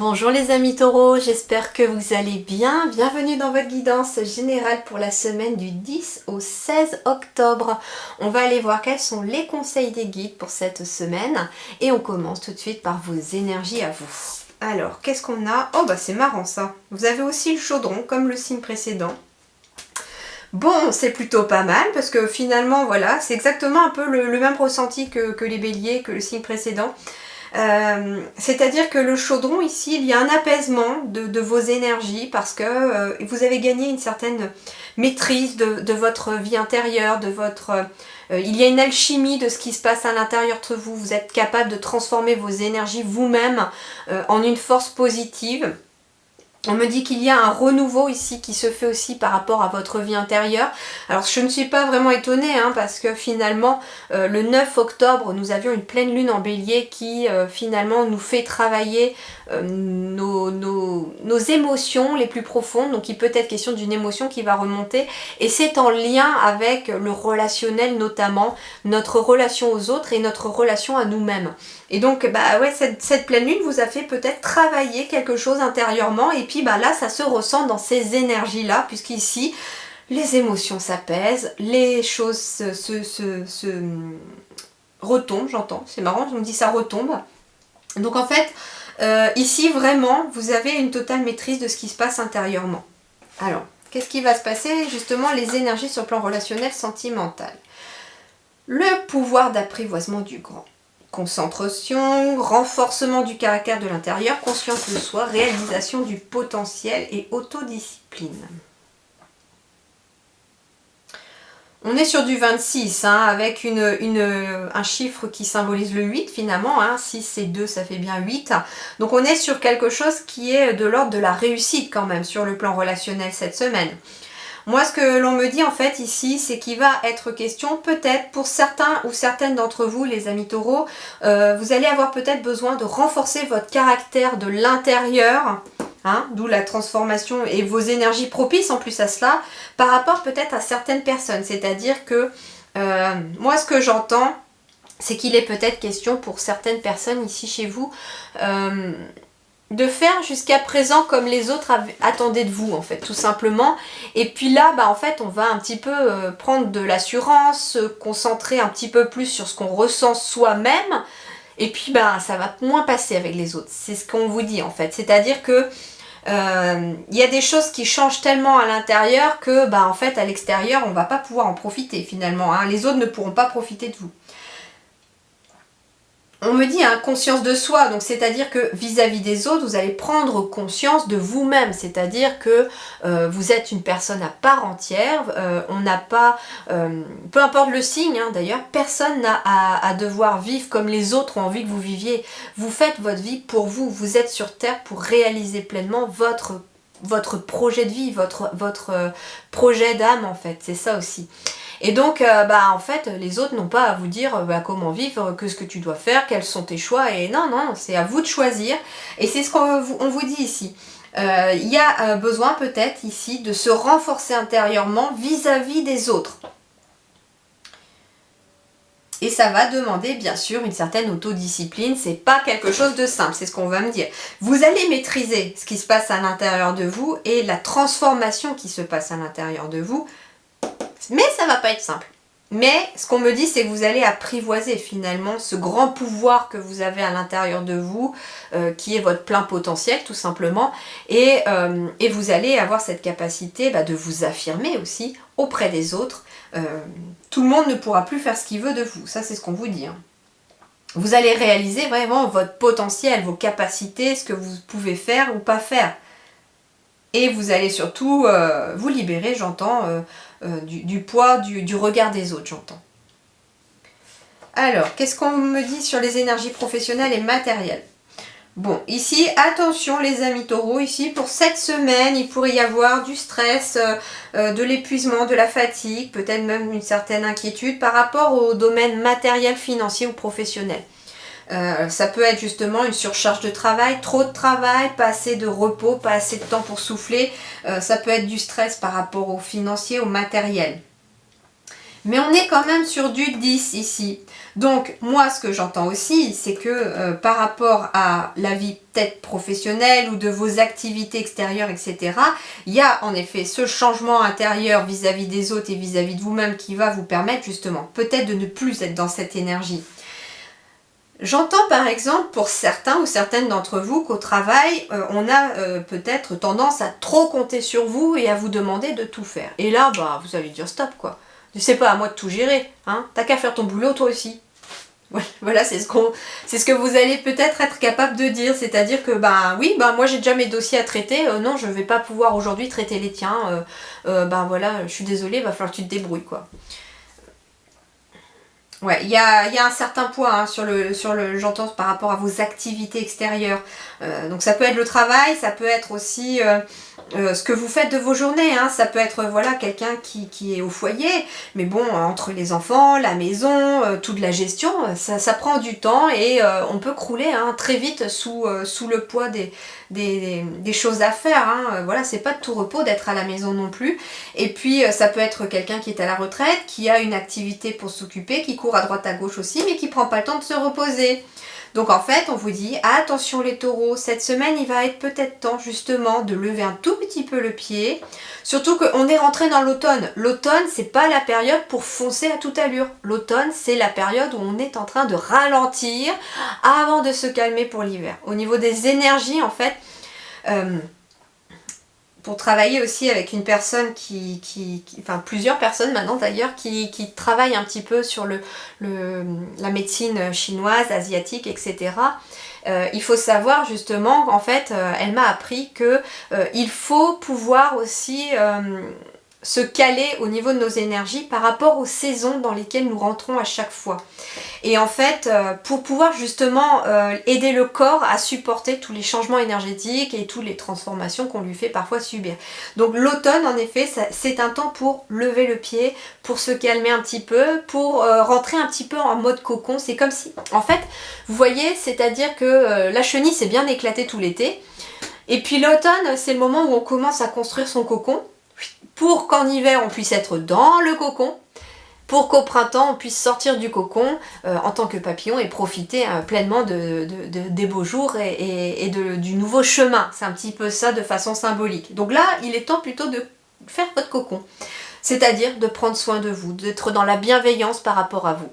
Bonjour les amis taureaux, j'espère que vous allez bien. Bienvenue dans votre guidance générale pour la semaine du 10 au 16 octobre. On va aller voir quels sont les conseils des guides pour cette semaine. Et on commence tout de suite par vos énergies à vous. Alors, qu'est-ce qu'on a? Oh bah c'est marrant ça. Vous avez aussi le chaudron comme le signe précédent. Bon, c'est plutôt pas mal parce que finalement, voilà, c'est exactement un peu le même ressenti que les béliers, que le signe précédent. C'est-à-dire que le chaudron ici, il y a un apaisement de vos énergies parce que vous avez gagné une certaine maîtrise de votre vie intérieure, il y a une alchimie de ce qui se passe à l'intérieur de vous. Vous êtes capable de transformer vos énergies vous-même en une force positive. On me dit qu'il y a un renouveau ici qui se fait aussi par rapport à votre vie intérieure. Alors je ne suis pas vraiment étonnée parce que finalement le 9 octobre nous avions une pleine lune en bélier qui finalement nous fait travailler nos émotions les plus profondes. Donc il peut être question d'une émotion qui va remonter et c'est en lien avec le relationnel notamment, notre relation aux autres et notre relation à nous-mêmes. Et donc bah ouais, cette pleine lune vous a fait peut-être travailler quelque chose intérieurement et puis bah là ça se ressent dans ces énergies là puisqu'ici les émotions s'apaisent, les choses se retombent, j'entends, c'est marrant, je me dis ça retombe. Donc en fait ici vraiment vous avez une totale maîtrise de ce qui se passe intérieurement. Alors qu'est-ce qui va se passer? Justement les énergies sur le plan relationnel sentimental. Le pouvoir d'apprivoisement du grand. Concentration, renforcement du caractère de l'intérieur, conscience de soi, réalisation du potentiel et autodiscipline. On est sur du 26 avec un chiffre qui symbolise le 8 finalement. 6 et 2 ça fait bien 8. Donc on est sur quelque chose qui est de l'ordre de la réussite quand même sur le plan relationnel cette semaine. Moi, ce que l'on me dit en fait ici, c'est qu'il va être question peut-être pour certains ou certaines d'entre vous, les amis taureaux, vous allez avoir peut-être besoin de renforcer votre caractère de l'intérieur, d'où la transformation et vos énergies propices en plus à cela, par rapport peut-être à certaines personnes. C'est-à-dire que moi, ce que j'entends, c'est qu'il est peut-être question pour certaines personnes ici chez vous, de faire jusqu'à présent comme les autres attendaient de vous en fait tout simplement, et puis là en fait on va un petit peu prendre de l'assurance, se concentrer un petit peu plus sur ce qu'on ressent soi-même, et puis ça va moins passer avec les autres, c'est ce qu'on vous dit en fait, c'est à dire que il y a des choses qui changent tellement à l'intérieur que en fait à l'extérieur on va pas pouvoir en profiter finalement, les autres ne pourront pas profiter de vous. On me dit conscience de soi, donc c'est-à-dire que vis-à-vis des autres, vous allez prendre conscience de vous-même, c'est-à-dire que vous êtes une personne à part entière, on n'a pas, peu importe le signe d'ailleurs, personne n'a à devoir vivre comme les autres ont envie que vous viviez. Vous faites votre vie pour vous, vous êtes sur Terre pour réaliser pleinement votre projet de vie, votre projet d'âme en fait, c'est ça aussi. Et donc, en fait, les autres n'ont pas à vous dire comment vivre, que ce que tu dois faire, quels sont tes choix. Et non, c'est à vous de choisir. Et c'est ce qu'on vous dit ici. Il y a besoin peut-être ici de se renforcer intérieurement vis-à-vis des autres. Et ça va demander bien sûr une certaine autodiscipline. C'est pas quelque chose de simple, c'est ce qu'on va me dire. Vous allez maîtriser ce qui se passe à l'intérieur de vous et la transformation qui se passe à l'intérieur de vous. Mais ça va pas être simple. Mais ce qu'on me dit, c'est que vous allez apprivoiser finalement ce grand pouvoir que vous avez à l'intérieur de vous, qui est votre plein potentiel tout simplement. Et vous allez avoir cette capacité de vous affirmer aussi auprès des autres. Tout le monde ne pourra plus faire ce qu'il veut de vous. Ça, c'est ce qu'on vous dit. Vous allez réaliser vraiment votre potentiel, vos capacités, ce que vous pouvez faire ou pas faire. Et vous allez surtout vous libérer, j'entends, du poids du regard des autres, j'entends. Alors, qu'est-ce qu'on me dit sur les énergies professionnelles et matérielles? Bon, ici, attention les amis taureaux, ici pour cette semaine, il pourrait y avoir du stress, de l'épuisement, de la fatigue, peut-être même une certaine inquiétude par rapport au domaine matériel, financier ou professionnel. Ça peut être justement une surcharge de travail, trop de travail, pas assez de repos, pas assez de temps pour souffler. Ça peut être du stress par rapport au financier, au matériel. Mais on est quand même sur du 10 ici. Donc moi ce que j'entends aussi, c'est que par rapport à la vie peut-être professionnelle ou de vos activités extérieures, etc., il y a en effet ce changement intérieur vis-à-vis des autres et vis-à-vis de vous-même qui va vous permettre justement peut-être de ne plus être dans cette énergie. J'entends par exemple pour certains ou certaines d'entre vous qu'au travail, on a peut-être tendance à trop compter sur vous et à vous demander de tout faire. Et là, bah, vous allez dire stop quoi. C'est pas à moi de tout gérer, hein. T'as qu'à faire ton boulot toi aussi. Voilà, c'est ce que vous allez peut-être être capable de dire, c'est-à-dire que bah oui, bah moi j'ai déjà mes dossiers à traiter, non je vais pas pouvoir aujourd'hui traiter les tiens, bah voilà, je suis désolée, va falloir que tu te débrouilles quoi. Ouais, il y a un certain poids hein, sur le j'entends par rapport à vos activités extérieures. Donc ça peut être le travail, ça peut être aussi ce que vous faites de vos journées. Hein. Ça peut être voilà quelqu'un qui est au foyer, mais bon, entre les enfants, la maison, toute la gestion, ça prend du temps et on peut crouler hein, très vite sous le poids des choses à faire. Hein. Voilà, c'est pas de tout repos d'être à la maison non plus. Et puis ça peut être quelqu'un qui est à la retraite, qui a une activité pour s'occuper, qui court à droite à gauche aussi, mais qui prend pas le temps de se reposer. Donc en fait, on vous dit, attention les taureaux, cette semaine, il va être peut-être temps justement de lever un tout petit peu le pied. Surtout qu'on est rentré dans l'automne. L'automne, c'est pas la période pour foncer à toute allure. L'automne, c'est la période où on est en train de ralentir avant de se calmer pour l'hiver. Au niveau des énergies, en fait, pour travailler aussi avec une personne enfin plusieurs personnes maintenant d'ailleurs, qui travaillent un petit peu sur la médecine chinoise, asiatique, etc. Il faut savoir justement qu'en fait, elle m'a appris que il faut pouvoir aussi se caler au niveau de nos énergies par rapport aux saisons dans lesquelles nous rentrons à chaque fois. Et en fait, pour pouvoir justement aider le corps à supporter tous les changements énergétiques et toutes les transformations qu'on lui fait parfois subir. Donc l'automne, en effet, c'est un temps pour lever le pied, pour se calmer un petit peu, pour rentrer un petit peu en mode cocon. C'est comme si, en fait, vous voyez, c'est-à-dire que la chenille s'est bien éclatée tout l'été. Et puis l'automne, c'est le moment où on commence à construire son cocon, pour qu'en hiver, on puisse être dans le cocon, pour qu'au printemps, on puisse sortir du cocon en tant que papillon et profiter pleinement des beaux jours et du nouveau chemin. C'est un petit peu ça de façon symbolique. Donc là, il est temps plutôt de faire votre cocon. C'est-à-dire de prendre soin de vous, d'être dans la bienveillance par rapport à vous.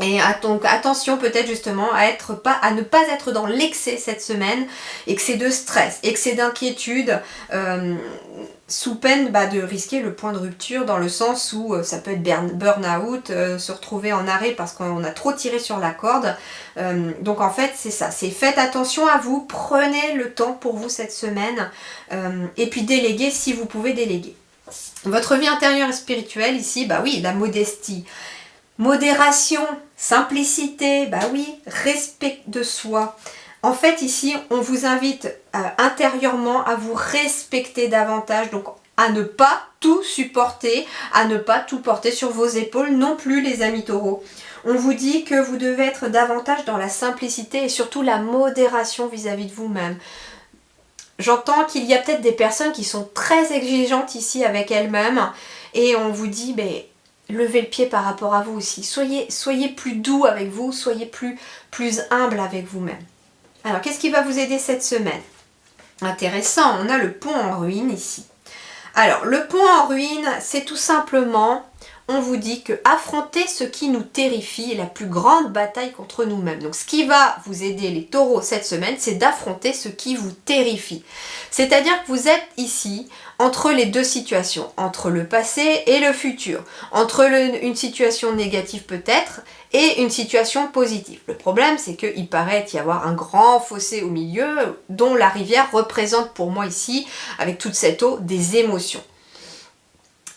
Et donc attention peut-être justement à ne pas être dans l'excès cette semaine, excès de stress, excès d'inquiétude, sous peine de risquer le point de rupture dans le sens où ça peut être burn-out, se retrouver en arrêt parce qu'on a trop tiré sur la corde. Donc en fait c'est ça, c'est faites attention à vous, prenez le temps pour vous cette semaine et puis déléguez si vous pouvez déléguer. Votre vie intérieure et spirituelle ici, bah oui, la modestie. Modération, simplicité, bah oui, respect de soi. En fait, ici, on vous invite intérieurement à vous respecter davantage, donc à ne pas tout supporter, à ne pas tout porter sur vos épaules non plus, les amis taureaux. On vous dit que vous devez être davantage dans la simplicité et surtout la modération vis-à-vis de vous-même. J'entends qu'il y a peut-être des personnes qui sont très exigeantes ici avec elles-mêmes et on vous dit, levez le pied par rapport à vous aussi. Soyez plus doux avec vous, soyez plus humble avec vous-même. Alors, qu'est-ce qui va vous aider cette semaine? Intéressant, on a le pont en ruine ici. Alors, le pont en ruine, c'est tout simplement, on vous dit que affronter ce qui nous terrifie est la plus grande bataille contre nous-mêmes. Donc, ce qui va vous aider les taureaux cette semaine, c'est d'affronter ce qui vous terrifie. C'est-à-dire que vous êtes ici entre les deux situations, entre le passé et le futur, entre une situation négative peut-être et une situation positive. Le problème, c'est qu'il paraît y avoir un grand fossé au milieu dont la rivière représente pour moi ici, avec toute cette eau, des émotions.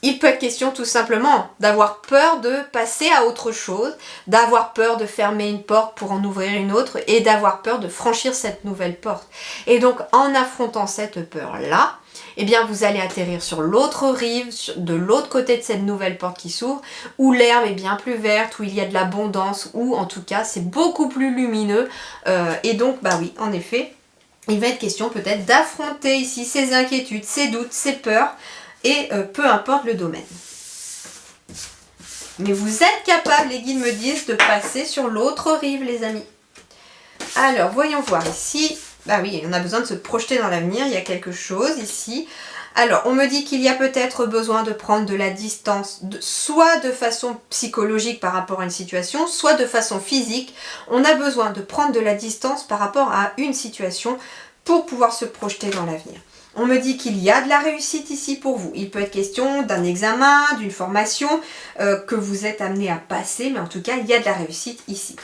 Il peut être question tout simplement d'avoir peur de passer à autre chose, d'avoir peur de fermer une porte pour en ouvrir une autre et d'avoir peur de franchir cette nouvelle porte. Et donc en affrontant cette peur-là, eh bien vous allez atterrir sur l'autre rive, de l'autre côté de cette nouvelle porte qui s'ouvre, où l'herbe est bien plus verte, où il y a de l'abondance, où en tout cas c'est beaucoup plus lumineux. Et donc oui, en effet, il va être question peut-être d'affronter ici ces inquiétudes, ces doutes, ces peurs, et peu importe le domaine. Mais vous êtes capable, les guides me disent, de passer sur l'autre rive, les amis. Alors, voyons voir ici. Bah oui, on a besoin de se projeter dans l'avenir. Il y a quelque chose ici. Alors, on me dit qu'il y a peut-être besoin de prendre de la distance, soit de façon psychologique par rapport à une situation, soit de façon physique. On a besoin de prendre de la distance par rapport à une situation pour pouvoir se projeter dans l'avenir. On me dit qu'il y a de la réussite ici pour vous. Il peut être question d'un examen, d'une formation que vous êtes amené à passer, mais en tout cas, il y a de la réussite ici.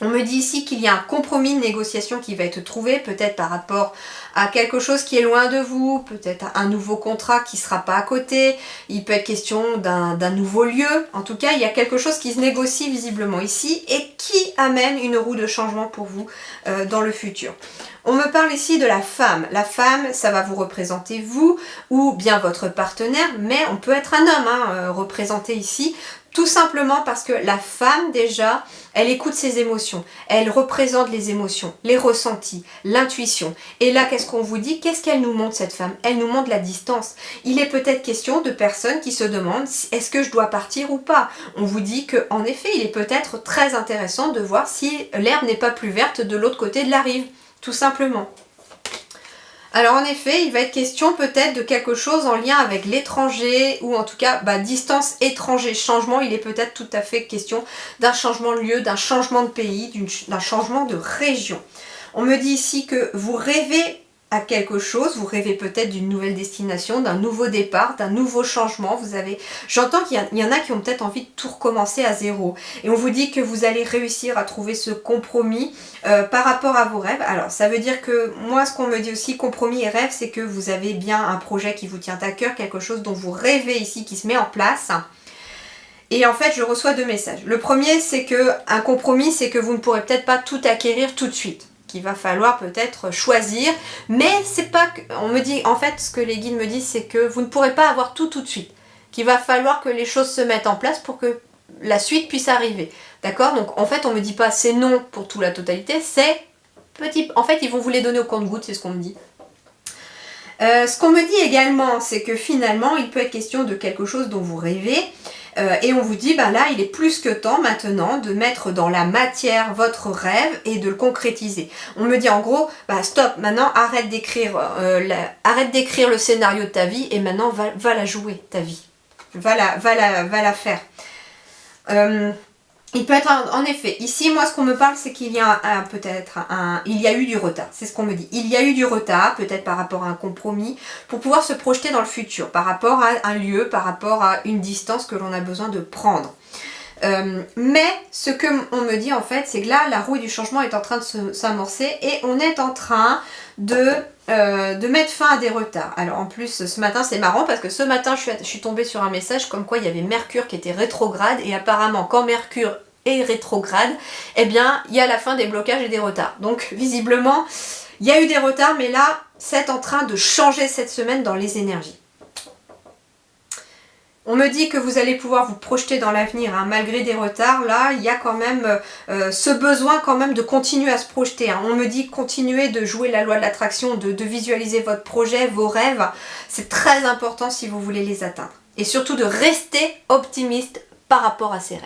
On me dit ici qu'il y a un compromis de négociation qui va être trouvé, peut-être par rapport à quelque chose qui est loin de vous, peut-être un nouveau contrat qui ne sera pas à côté, il peut être question d'un nouveau lieu. En tout cas, il y a quelque chose qui se négocie visiblement ici et qui amène une roue de changement pour vous dans le futur. On me parle ici de la femme. La femme, ça va vous représenter vous ou bien votre partenaire, mais on peut être un homme représenté ici. Tout simplement parce que la femme, déjà, elle écoute ses émotions. Elle représente les émotions, les ressentis, l'intuition. Et là, qu'est-ce qu'on vous dit? Qu'est-ce qu'elle nous montre, cette femme? Elle nous montre la distance. Il est peut-être question de personnes qui se demandent, est-ce que je dois partir ou pas? On vous dit qu'en effet, il est peut-être très intéressant de voir si l'herbe n'est pas plus verte de l'autre côté de la rive. Tout simplement. Alors en effet, il va être question peut-être de quelque chose en lien avec l'étranger ou en tout cas distance étranger, changement, il est peut-être tout à fait question d'un changement de lieu, d'un changement de pays, d'un changement de région. On me dit ici que vous rêvez à quelque chose, vous rêvez peut-être d'une nouvelle destination, d'un nouveau départ, d'un nouveau changement. J'entends qu'il y en a qui ont peut-être envie de tout recommencer à zéro. Et on vous dit que vous allez réussir à trouver ce compromis par rapport à vos rêves. Alors ça veut dire que moi ce qu'on me dit aussi, compromis et rêve, c'est que vous avez bien un projet qui vous tient à cœur, quelque chose dont vous rêvez ici qui se met en place. Et en fait, je reçois deux messages. Le premier, c'est que un compromis, c'est que vous ne pourrez peut-être pas tout acquérir tout de suite. Qu'il va falloir peut-être choisir, mais c'est pas que, on me dit, en fait, ce que les guides me disent, c'est que vous ne pourrez pas avoir tout de suite. Qu'il va falloir que les choses se mettent en place pour que la suite puisse arriver. D'accord? Donc, en fait, on me dit pas c'est non pour toute la totalité, c'est petit. En fait, ils vont vous les donner au compte-gouttes, c'est ce qu'on me dit. Ce qu'on me dit également, c'est que finalement, il peut être question de quelque chose dont vous rêvez. Et on vous dit, là, il est plus que temps maintenant de mettre dans la matière votre rêve et de le concrétiser. On me dit en gros, stop, maintenant arrête d'écrire le scénario de ta vie et maintenant va la jouer, ta vie. Va la faire. Il peut être en effet, ici moi ce qu'on me parle c'est qu'il y a il y a eu du retard, c'est ce qu'on me dit. Il y a eu du retard, peut-être par rapport à un compromis, pour pouvoir se projeter dans le futur, par rapport à un lieu, par rapport à une distance que l'on a besoin de prendre. Mais ce que on me dit en fait, c'est que là la roue du changement est en train de s'amorcer et on est en train de mettre fin à des retards. Alors en plus ce matin c'est marrant parce que ce matin je suis tombée sur un message comme quoi il y avait Mercure qui était rétrograde et apparemment quand Mercure est rétrograde, eh bien il y a la fin des blocages et des retards. Donc visiblement il y a eu des retards mais là c'est en train de changer cette semaine dans les énergies. On me dit que vous allez pouvoir vous projeter dans l'avenir, malgré des retards. Là, il y a quand même ce besoin quand même de continuer à se projeter. On me dit continuer de jouer la loi de l'attraction, de visualiser votre projet, vos rêves. C'est très important si vous voulez les atteindre. Et surtout de rester optimiste par rapport à ces rêves.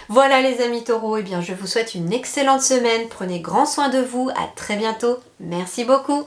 Voilà les amis taureaux, je vous souhaite une excellente semaine. Prenez grand soin de vous. À très bientôt. Merci beaucoup.